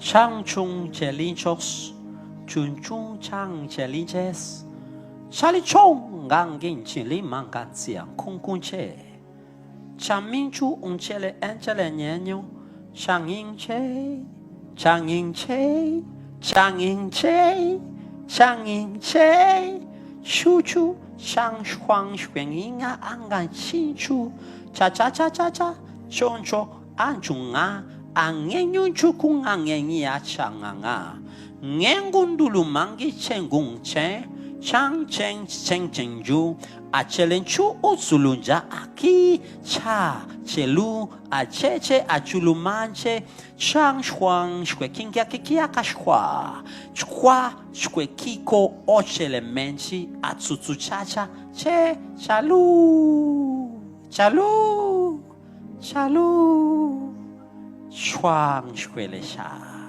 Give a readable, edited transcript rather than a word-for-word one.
Chang chung che lin chos, chun chung chang che lin ches. Charlie chong gang gin chin li man gan xiang kung kung che. Chang min chu un che le en che le nyen yo. Chang yin che, chang yin che, chang yin che, chang yin che. Shu chu, chang shuang xuan yin a an gan chin chu. Cha cha cha cha cha, chon cho an chung a. An yen yun chu kung an yen ya chang an a. Ngen gun dulu mangi chen gung chen. Chang cheng cheng cheng ju. A chelen chu utsulunja aki. Cha chelu a che che a chulu manche. Chang shuang shwe kingia kikia kashwa. Chukwa shwe kiko o chele menchi a tsutsu cha cha. Che chalu. Chalu. Chalu. Shuang shwe le sha.